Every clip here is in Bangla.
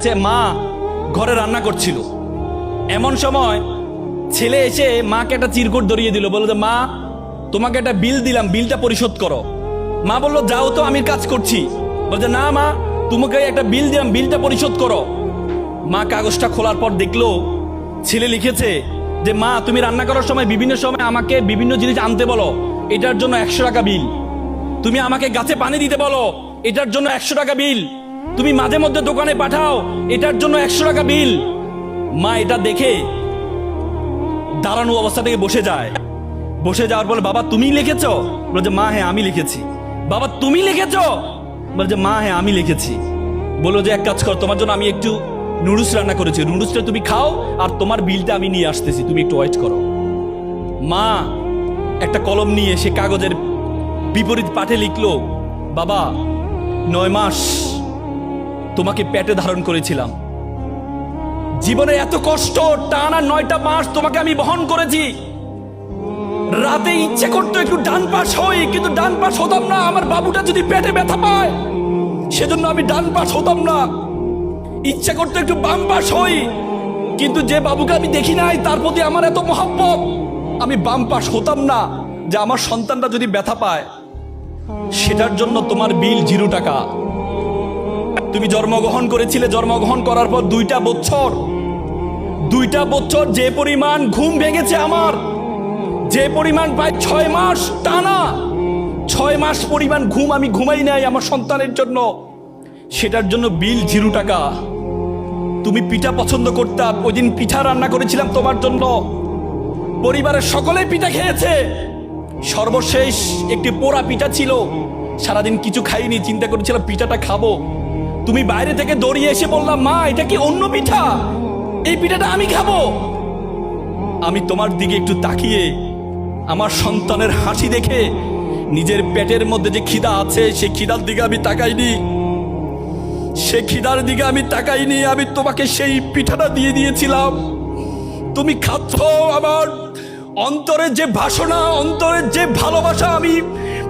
যে মা ঘরে রান্না করছিল, এমন সময় ছেলে এসে মাকে একটা চিরকুট ধরিয়ে দিল, বলল যে মা তোমাকে একটা বিল দিলাম, বিলটা পরিশোধ করো। মা বললো যাও তো, আমি কাজ করছি। বলছে না মা, তোমাকে একটা বিল দিলাম, বিলটা পরিশোধ করো। মা কাগজটা খোলার পর দেখলো ছেলে লিখেছে যে মা তুমি রান্না করার সময় বিভিন্ন সময় আমাকে বিভিন্ন জিনিস আনতে বলো, এটার জন্য 100 টাকা বিল। তুমি আমাকে গাছে পানি দিতে বলো, এটার জন্য 100 টাকা বিল। তুমি মাঝে মধ্যে দোকানে পাঠাও, এটার জন্য 100 টাকা বিল। মা এটা দেখে দাঁড়ানো অবস্থা থেকে বসে যায়। বসে যাওয়ার পর বাবা তুমি লিখেছো? বলছে মা হ্যাঁ আমি লিখেছি। বাবা তুমি লিখেছো? বলছে মা হ্যাঁ আমি লিখেছি। বললো যে এক কাজ কর, তোমার জন্য আমি একটু নুডলস রান্না করেছি, নুডলসটা তুমি খাও আর তোমার বিলটা আমি নিয়ে আসতেছি, তুমি একটু ওয়েট করো। মা একটা কলম নিয়ে সে কাগজের বিপরীত পাঠে লিখলো, বাবা 9 মাস তোমাকে পেটে ধারণ করেছিলাম, জীবনে এত কষ্ট টানা 9টা মাস তোমাকে আমি বহন করেছি। রাতে ইচ্ছে করতো একটু ডান পাশ হই, কিন্তু ডান পাশ হতাম না। আমার বাবুটা যদি পেটে ব্যথা পায় সেজন্য আমি ডান পাশ হতাম না। ইচ্ছা করতো একটু বাম পাশ হই, কিন্তু যে বাবুকে আমি দেখি নাই তার প্রতি আমার এত মহব্বত, আমি বাম পাশ হতাম না যে আমার সন্তানটা যদি ব্যথা পায়। সেটার জন্য তোমার বিল 0 টাকা। তুমি জন্মগ্রহণ করেছিলে, জন্মগ্রহণ করার পর 2টা বছর যে পরিমাণ ঘুম ভেঙেছে আমার, যে পরিমাণ প্রায় 6 মাস টানা 6 মাস পরিমাণ ঘুম আমি ঘুমাই নাই আমার সন্তানের জন্য, সেটার জন্য বিল 0 টাকা। তুমি পিঠা পছন্দ করতাম, ওই দিন পিঠা রান্না করেছিলাম তোমার জন্য, পরিবারের সকলে পিঠা খেয়েছে। সর্বশেষ একটি পোড়া পিঠা ছিল, সারাদিন কিছু খাইনি, চিন্তা করেছিলাম পিঠাটা খাবো। তুমি বাইরে থেকে দৌড়িয়ে এসে বললাম মা এটা কি অন্য পিঠা, এই পিঠাটা আমি খাবো। আমি তোমার দিকে একটু তাকিয়ে আমার সন্তানের হাসি দেখে নিজের পেটের মধ্যে যে খিদা আছে সেই খিদার দিকে আমি তাকাইনি, সে খিদার দিকে আমি তাকাইনি, আমি তোমাকে সেই পিঠাটা দিয়ে দিয়েছিলাম। তুমি খাচ্ছ, আমার অন্তরের যে বাসনা, অন্তরের যে ভালোবাসা আমি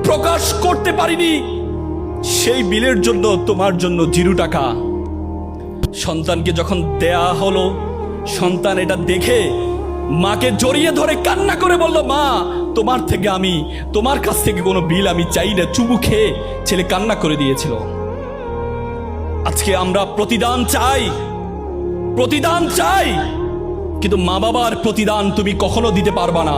প্রকাশ করতে পারিনি, সেই বিলের জন্য তোমার জন্য 0 টাকা। সন্তানকে যখন দেয়া হলো, সন্তান এটা দেখে মাকে জড়িয়ে ধরে কান্না করে বলল মা তোমার কাছ থেকে কোনো বিল আমি চাই না। চুমু খেয়ে ছেলে কান্না করে দিয়েছিল। আজকে আমরা প্রতিদান চাই, কিন্তু মা বাবার প্রতিদান তুমি কখনো দিতে পারবা না।